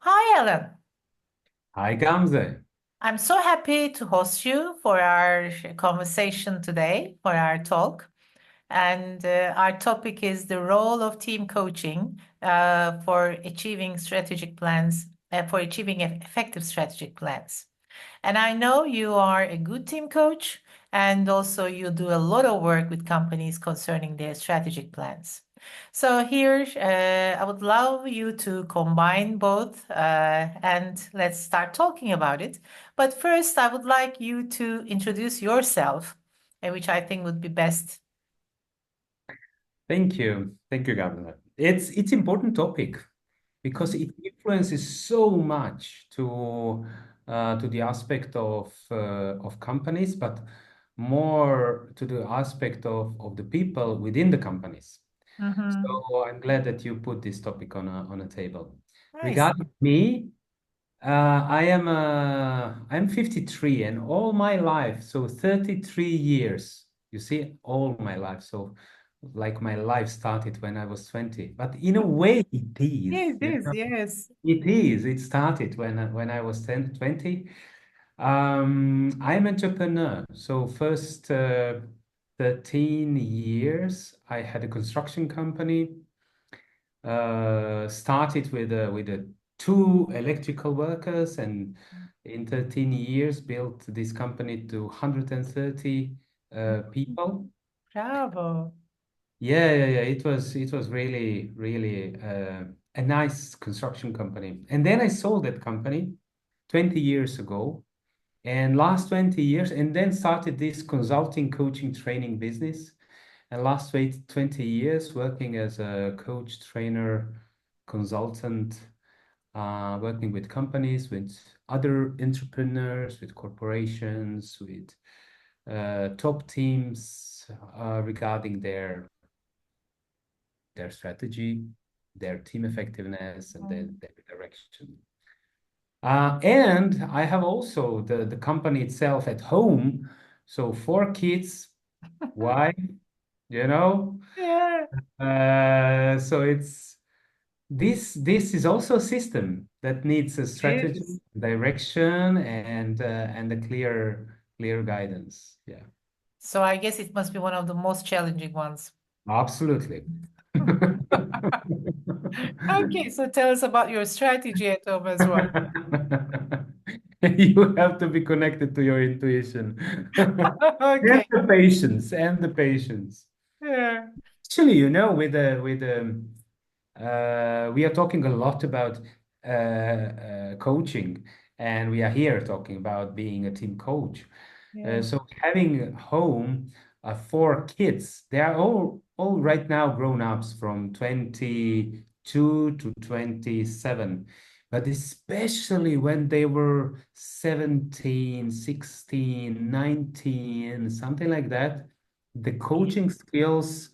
Hi, Alan. Hi, Gamze. I'm so happy to host you for our conversation today, for our talk. And our topic is the role of team coaching for achieving strategic plans, for achieving effective strategic plans. And I know you are a good team coach, and also you do a lot of work with companies concerning their strategic plans. So here, I would love you to combine both, and let's start talking about it. But first, I would like you to introduce yourself, which I think would be best. Thank you. Thank you, Gamze. It's important topic because Mhm. it influences so much to the aspect of companies, but more to the aspect of the people within the companies. Mhm. So I'm glad that you put this topic on a table. Nice. Regarding me, I'm 53 and all my life, so 33 years, you see, all my life. So like my life started when I was 20, but in a way it Yeah, is, it is. Yes. it is. It started when I was 20. I'm entrepreneur. So first 13 years, I had a construction company. Started with two electrical workers, and in 13 years built this company to 130 people. Bravo. Yeah. It was really a nice construction company. And then I sold that company 20 years ago, and last 20 years, and then started this consulting, coaching, training business. And last 20 years working as a coach, trainer, consultant, working with companies, with other entrepreneurs, with corporations, with top teams regarding their strategy, their team effectiveness, and Mhm. their direction. And I have also the company itself at home. So four kids, wife, you know. Yeah, So it's this is also a system that needs a it strategy, is. direction, and a clear guidance. Yeah, So I guess it must be one of the most challenging ones. absolutely. Okay, so tell us about your strategy at home as well. You have to be connected to your intuition. And Okay. the patience, and the patience. Yeah. Actually, we are talking a lot about coaching, and we are here talking about being a team coach. Yeah. So having home four kids, they are all right now grown ups from 22 to 27. But especially when they were 17, 16, 19, something like that, the Yeah. coaching skills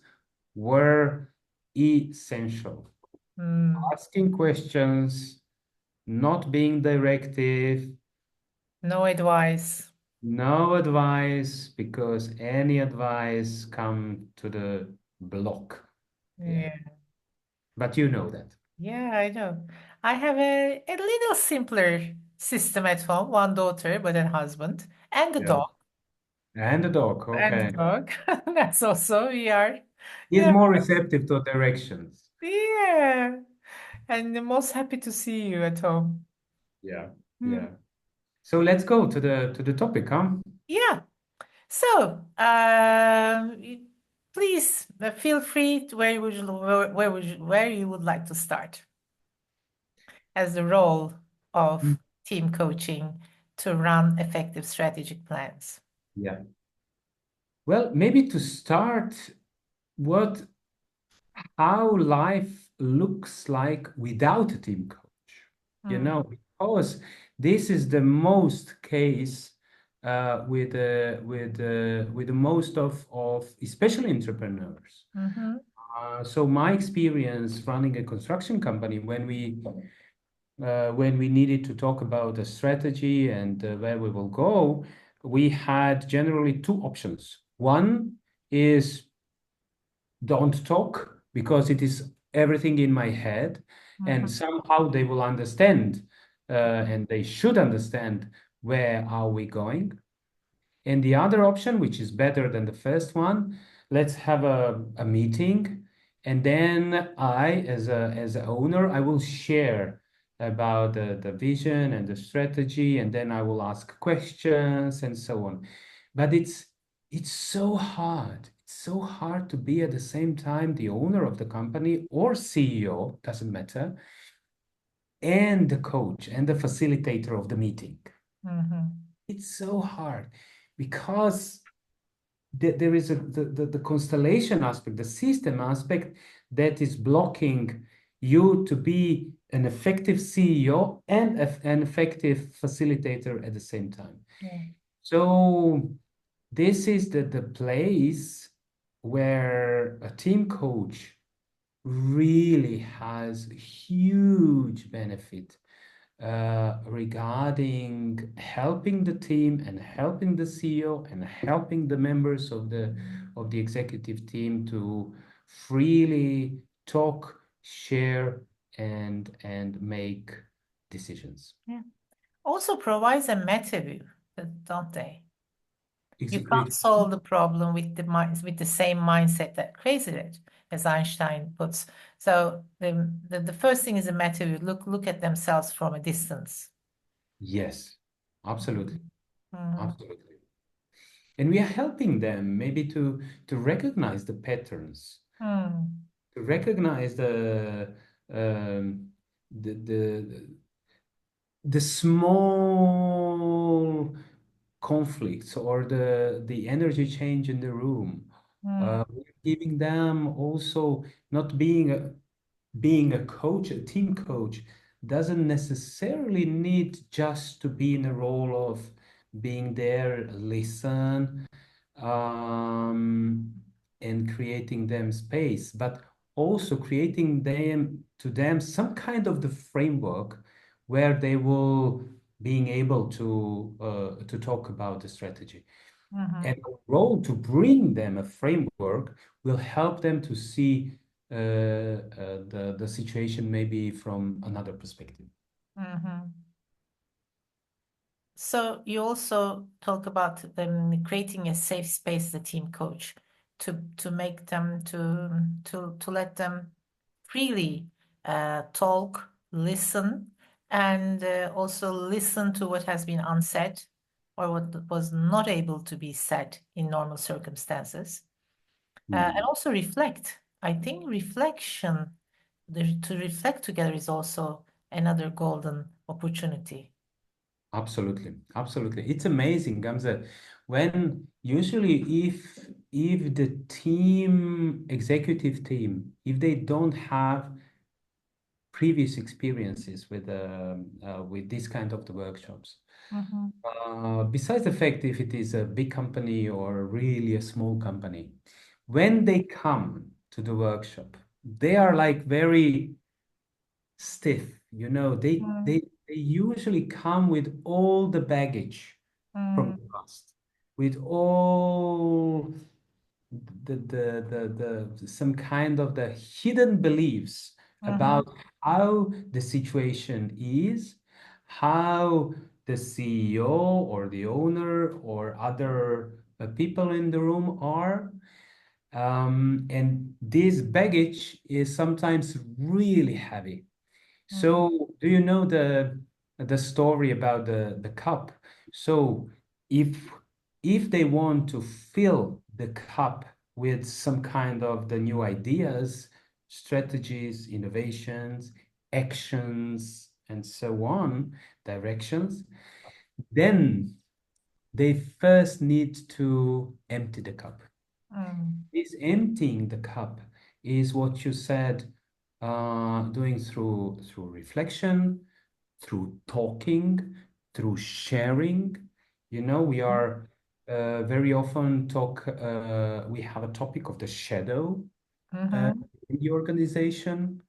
were essential. Hmm. Asking questions, not being directive, No advice. no advice, because any advice come to the block. Yeah. Yeah. But you know that. Yeah, I know. I have a little simpler system at home, one daughter, but a husband, and a Yeah. dog. And the dog, And a okay. dog. That's also we are. He's Yeah. more receptive to directions. Yeah. And I'm most happy to see you at home. Yeah. Hmm. Yeah. So let's go to the topic, huh? Yeah. So, please feel free to where you would like to start as the role Mm. of team coaching to run effective strategic plans. Yeah. Well, maybe to start, what how life looks like without a team coach. Mm, Because this is the most case with the most of especially entrepreneurs. mm-hmm. So my experience running a construction company, when we needed to talk about a strategy and where we will go, we had generally two options. One is don't talk because it is everything in my head, and Mhm. somehow they will understand, and they should understand where are we going. And the other option, which is better than the first one, let's have a meeting, and then I, as a owner, I will share about the vision and the strategy, and then I will ask questions and so on. But it's so hard. It's so hard to be at the same time the owner of the company or CEO, doesn't matter, and the coach and the facilitator of the meeting. Mhm. It's so hard because there is the constellation aspect, the system aspect that is blocking you to be an effective CEO and an effective facilitator at the same time. Yeah. So this is the place where a team coach really has huge benefit regarding helping the team and helping the CEO and helping the members of the executive team to freely talk, share, and make decisions. Yeah. Also provides a meta view, don't they? You can't Executive. solve the problem with with the same mindset that created it, as Einstein puts. So the first thing is a meta view. Look at themselves from a distance. Yes, absolutely, Mhm. absolutely. And we are helping them maybe to recognize the patterns, Mm. to recognize um, the the small conflicts or the energy change in the room. Mm. We're giving them also not being a coach, a team coach, doesn't necessarily need just to be in a role of being there, listen, um, and creating them space, but also creating them to them some kind of the framework where they will being able to talk about the strategy. And Mhm. the role to bring them a framework will help them to see the situation maybe from another perspective. Mhm. So you also talk about creating a safe space as a team coach to make them to let them freely talk, listen, and also listen to what has been unsaid or what was not able to be said in normal circumstances, and Mhm. also reflect. I think reflection, to reflect together is also another golden opportunity. Absolutely, absolutely. It's amazing, Gamze. When usually if the team, executive team, if they don't have previous experiences with this kind of the workshops, Mhm. besides the fact if it is a big company or really a small company, when they come to the workshop, they are like very stiff. You know, Mm, they usually come with all the baggage from mm, the past, with all some kind of the hidden beliefs mhm, about how the situation is, how the CEO or the owner or other people in the room are. And this baggage is sometimes really heavy. mhm, So, do you know the story about the cup? So, if if they want to fill the cup with some kind of the new ideas, strategies, innovations, actions, and so on, directions, then they first need to empty the cup. mm, This emptying the cup is what you said, doing through reflection, through talking, through sharing. You know, we are very often talk. We have a topic of the shadow mhm, in the organization.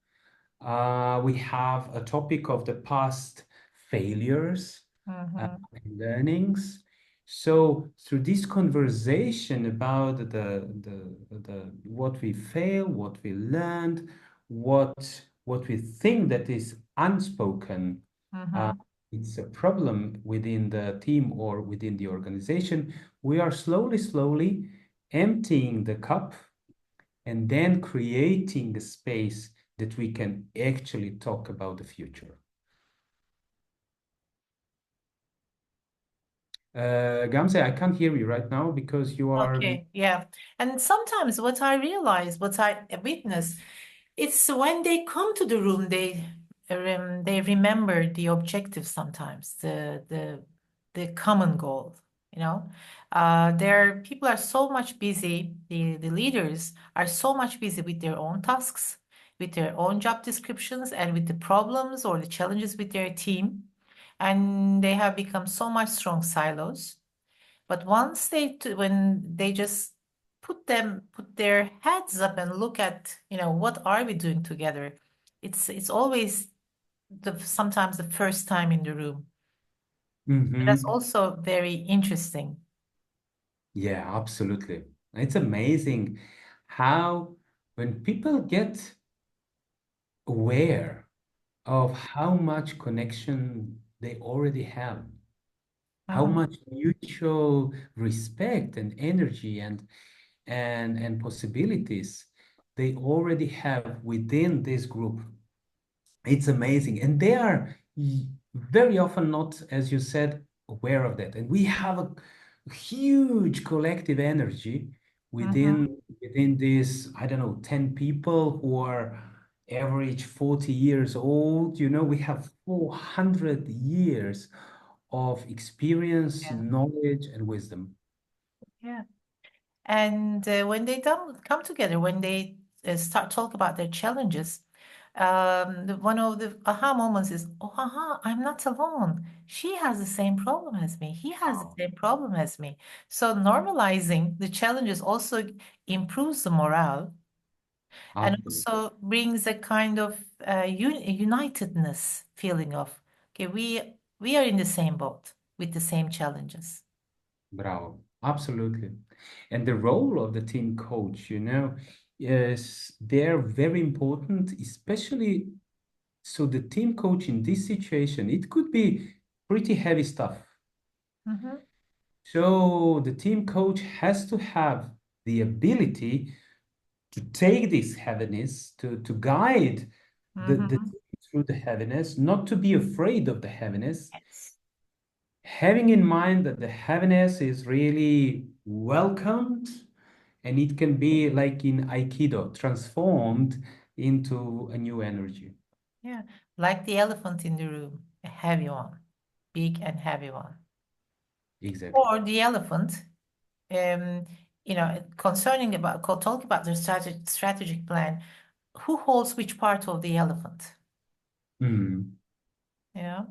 We have a topic of the past failures mhm, and learnings. So through this conversation about the what we fail, what we learned, what we think that is unspoken, uh, Mm-hmm. it's a problem within the team or within the organization. We are slowly emptying the cup and then creating a space that we can actually talk about the future. Gamze, I can't hear you right now because you are. Okay, yeah. And sometimes what I realize, what I witness, it's when they come to the room, they remember the objective sometimes, the common goal, you know. Their people are so much busy, the leaders are so much busy with their own tasks, with their own job descriptions, and with the problems or the challenges with their team. And they have become so much strong silos. But once when they just put their heads up and look at, what are we doing together? It's always sometimes the first time in the room. That's Mhm. also very interesting. Yeah, absolutely. It's amazing how when people get aware of how much connection they already have, how Mhm. much mutual respect and energy and possibilities they already have within this group. It's amazing. And they are very often not, as you said, aware of that. And we have a huge collective energy Mhm. within this, I don't know, 10 people who are average 40 years old. You know, we have 400 years of experience, Yeah. knowledge, and wisdom. Yeah. And when they come together, when they start talk about their challenges, one of the aha moments is, oh, aha, I'm not alone. She has the same problem as me. He has the Wow. same problem as me. So normalizing the challenges also improves the morale and Absolutely. also brings a kind of unitedness feeling of, okay, we are in the same boat with the same challenges. Bravo. Absolutely. And the role of the team coach, is they're very important, especially so the team coach in this situation, it could be pretty heavy stuff. Mm-hmm. So the team coach has to have the ability to take this heaviness, to guide the Mm-hmm. team through the heaviness, not to be afraid of the heaviness, Yes. having in mind that the heaviness is really welcomed and it can be like in Aikido, transformed into a new energy. Yeah, like the elephant in the room, a heavy one, big and heavy one. Exactly. Or the elephant, concerning about talk about the strategic plan, who holds which part of the elephant? Mm, You know,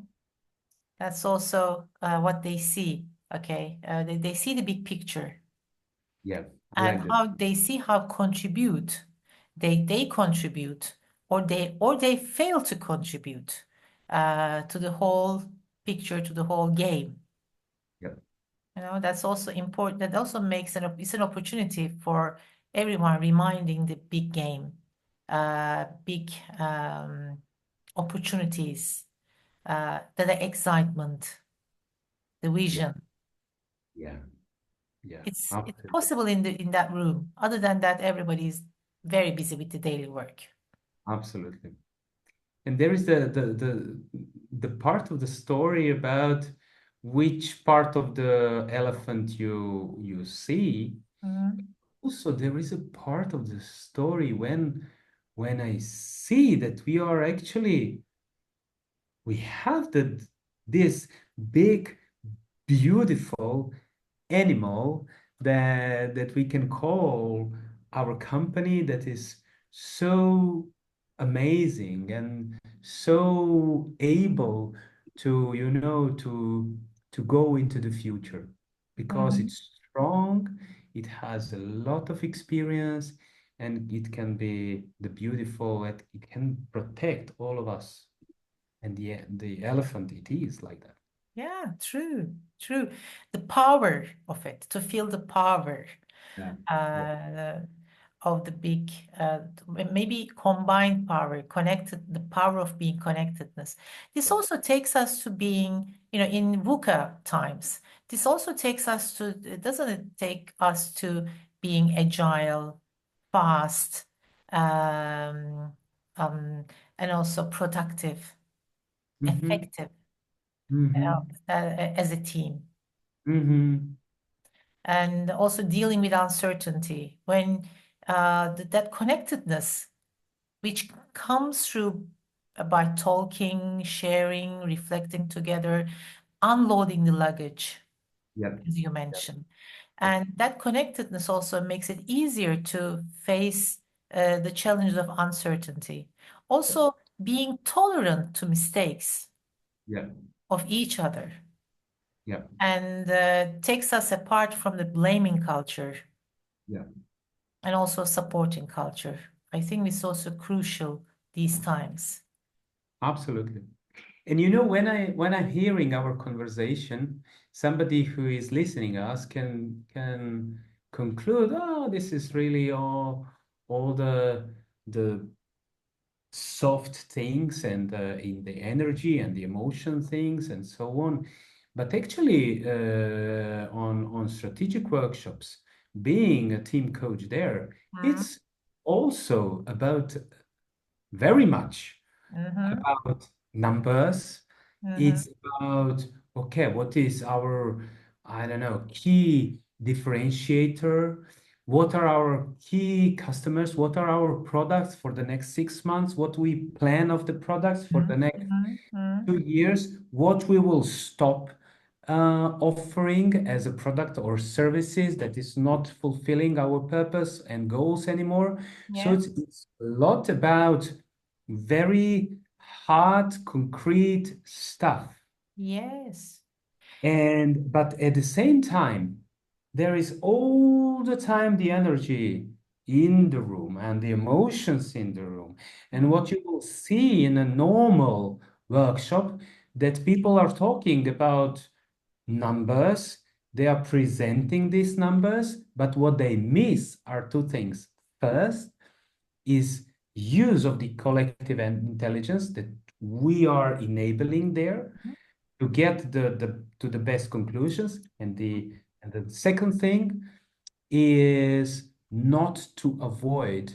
that's also what they see. Okay, they see the big picture yeah, I and like that. how they see how contribute, they contribute or they fail to contribute to the whole picture, to the whole game. Yeah, That's also important. That also makes it's an opportunity for everyone reminding the big game, big opportunities, the excitement, the yeah, vision. yeah, yeah, It's absolutely, possible in that room. Other than that, everybody is very busy with the daily work. absolutely. And there is the part of the story about which part of the elephant you see. Mhm. Also, there is a part of the story when I see that we have this big, beautiful animal that we can call our company that is so amazing and so able to to go into the future because Mhm. it's strong, it has a lot of experience, and it can be the beautiful, it can protect all of us. And the elephant, it is like that. Yeah, true, true. The power of it, to feel the power. Yeah. Yeah. Uh, of the big, maybe combined power, the power of being connectedness. This also takes us to being, in VUCA times, this also takes us to, doesn't it take us to being agile, fast, um, um, and also productive, Mm-hmm. effective, Mm-hmm. as a team, Mm-hmm. and also dealing with uncertainty when that connectedness, which comes through by talking, sharing, reflecting together, unloading the luggage, Yeah. as you Yeah. mentioned. Yeah. And that connectedness also makes it easier to face the challenges of uncertainty. Also, being tolerant to mistakes Yeah. of each other, Yeah. and takes us apart from the blaming culture Yeah. and also supporting culture. I think it's also crucial these times. Absolutely. And when I'm hearing our conversation, somebody who is listening us can conclude, oh, this is really all the soft things and in the energy and the emotion things and so on. But actually, on strategic workshops, being a team coach there, Mm-hmm. it's also about very much Mm-hmm. about numbers. Mm-hmm. It's about, okay, what is our, I don't know, key differentiator? What are our key customers? What are our products for the next 6 months? What we plan of the products for the next Mm-hmm. 2 years? What we will stop offering as a product or services that is not fulfilling our purpose and goals anymore. So Yeah. it's a lot about very hard, concrete stuff. Yes. And but at the same time, there is all the time the energy in the room and the emotions in the room. And Mm-hmm. what you will see in a normal workshop, that people are talking about numbers, they are presenting these numbers, but what they miss are two things. First is use of the collective intelligence that we are enabling there to get to the best conclusions. And the second thing is not to avoid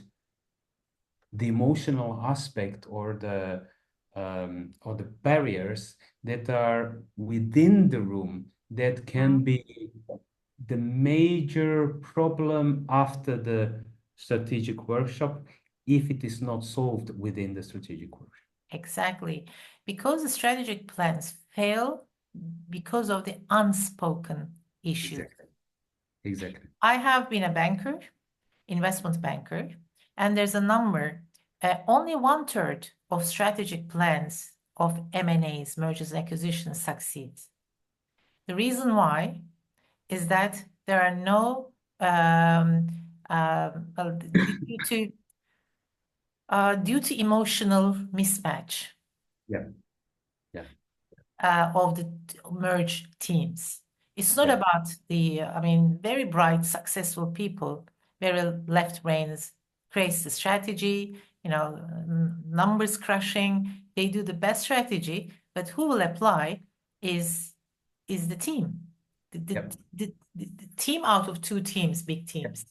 the emotional aspect or the barriers that are within the room that can be the major problem after the strategic workshop if it is not solved within the strategic workshop. Exactly. Because the strategic plans fail because of the unspoken issues. Exactly. Exactly. I have been a banker, investment banker, and there's a number. Only one third of strategic plans of M&As, mergers and acquisitions, succeed. The reason why is that there are no, well, due to emotional mismatch Yeah. Yeah. of the merged teams. It's not Yeah. about I mean, very bright, successful people, very left brains, creates the strategy, numbers crushing. They do the best strategy, but who will apply is the team, the, the, Yeah. the team out of two teams, big Yeah. teams.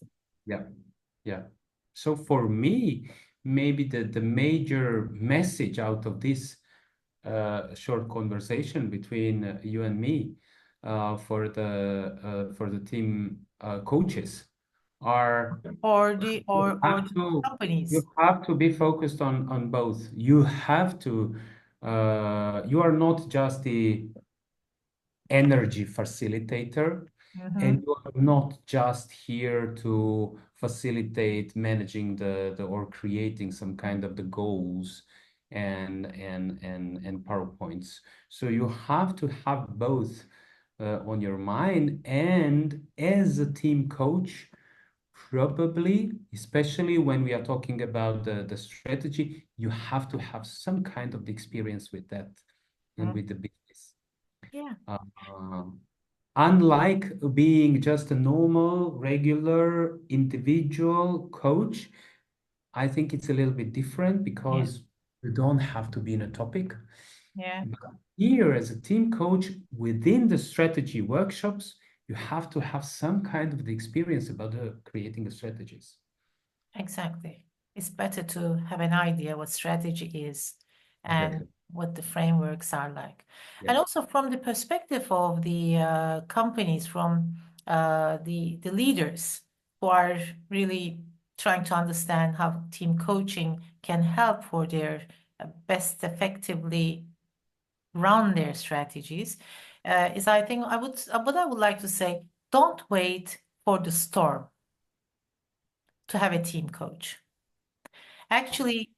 Yeah. Yeah. So for me, maybe the major message out of this short conversation between you and me for the team coaches are Or the you or have the to you companies. have to be focused on both. You have to you are not just the energy facilitator, and Mhm. you are not just here to facilitate managing the or creating some kind of the goals and PowerPoints. So you have to have both on your mind, and as a team coach, probably, especially when we are talking about the strategy, you have to have some kind of the experience with that and Mm. with the business. Yeah. Um, unlike being just a normal, regular individual coach, I think it's a little bit different Yeah, because you don't have to be in a topic. yeah, But here, as a team coach within the strategy workshops, you have to have some kind of the experience about creating the strategies. exactly. It's better to have an idea what strategy is and Exactly. what the frameworks are like. Yeah. And also from the perspective of the companies, from the leaders who are really trying to understand how team coaching can help for their best effectively run their strategies, is I think what I would like to say, don't wait for the storm to have a team coach. Actually,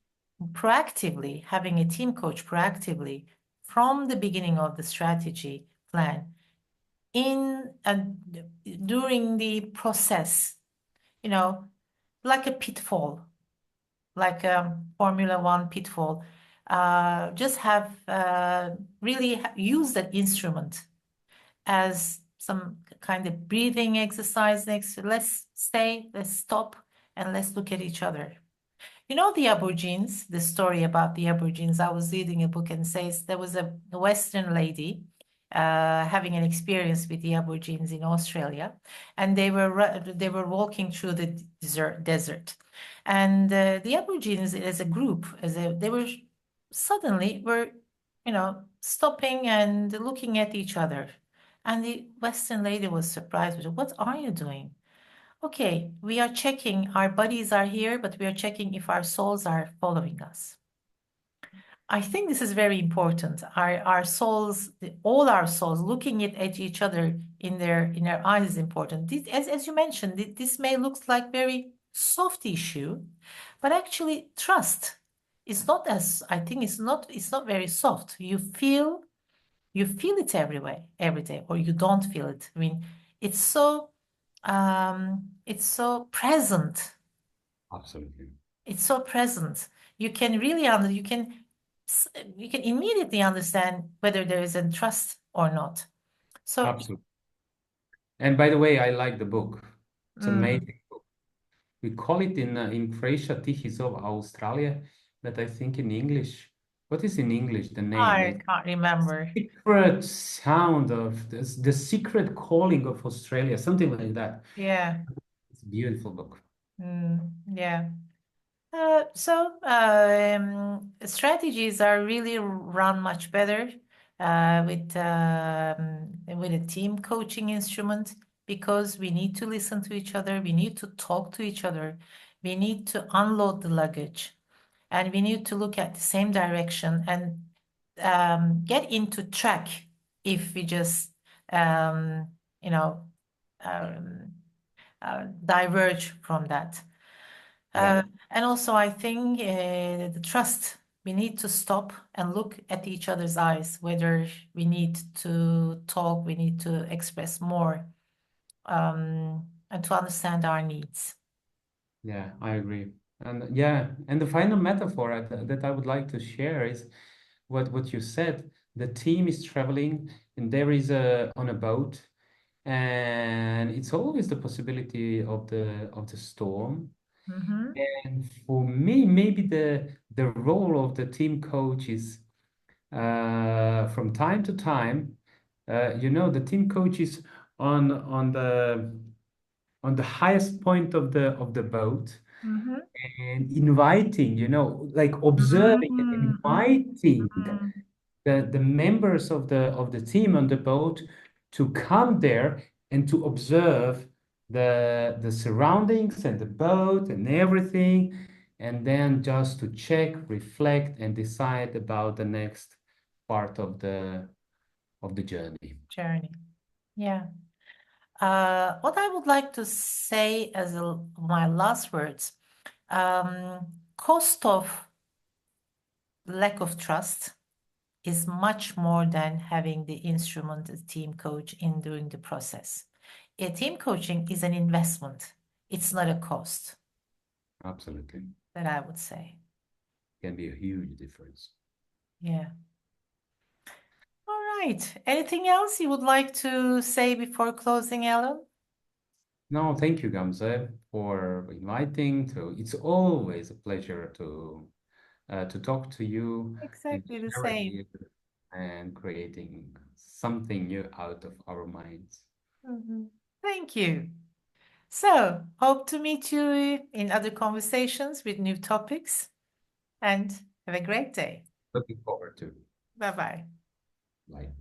proactively, having a team coach proactively from the beginning of the strategy plan in and during the process, you know, like a pitfall, like a Formula One pitfall, just have really use that instrument as some kind of breathing exercise next. Let's stay, let's stop, and let's look at each other. You know the Aborigines, the story about the Aborigines. I was reading a book and says there was a Western lady having an experience with the Aborigines in Australia, and they were walking through the desert, and the Aborigines as a group, they were suddenly were, stopping and looking at each other, and the Western lady was surprised with, "What are you doing?" Okay, we are checking, our bodies are here, but we are checking if our souls are following us. I think this is very important. Our souls, all our souls, looking at each other in their eyes is important. As you mentioned, this may look like very soft issue, but actually trust is not as, I think it's not very soft. You feel it every day, or you don't feel it. I mean, it's so it's so present. Absolutely. It's so present. You can really under you can immediately understand whether there is a trust or not. So, Absolutely. And by the way, I like the book. It's mm, amazing. We call it in Croatia Tihi Zov Australia, but I think in English, what is in English the name? I It's can't remember. secret sound of the secret calling of Australia, something like that. Yeah. It's a beautiful book. Yeah. Strategies are really run much better with a team coaching instrument, because we need to listen to each other, we need to talk to each other, we need to unload the luggage, and we need to look at the same direction and get into track if we just um, you know um, diverge from that. Yeah, And also, I think the trust, we need to stop and look at each other's eyes, whether we need to talk, we need to express more, and to understand our needs. yeah, I agree. And yeah, and the final metaphor that I would like to share is what you said. The team is traveling, and there is a on a boat, and it's always the possibility of the storm. Mm-hmm. And for me, maybe the role of the team coach is from time to time, the team coach is on the highest point of the boat Mm-hmm. and inviting, like observing and Mm-hmm. inviting the members of the team on the boat to come there and to observe the surroundings and the boat and everything, and then just to check, reflect, and decide about the next part of the journey. Journey. Yeah. What I would like to say as my last words, cost of lack of trust is much more than having the instrument, a team coach in doing the process. A team coaching is an investment. It's not a cost, Absolutely. that I would say. Can be a huge difference. Yeah. All right. Anything else you would like to say before closing, Alan? No, thank you, Gamze, for inviting to. It's always a pleasure to talk to you and Exactly the share same. ideas and creating something new out of our minds. Mhm. Thank you. So, hope to meet you in other conversations with new topics and have a great day. Looking forward to. Bye bye. Like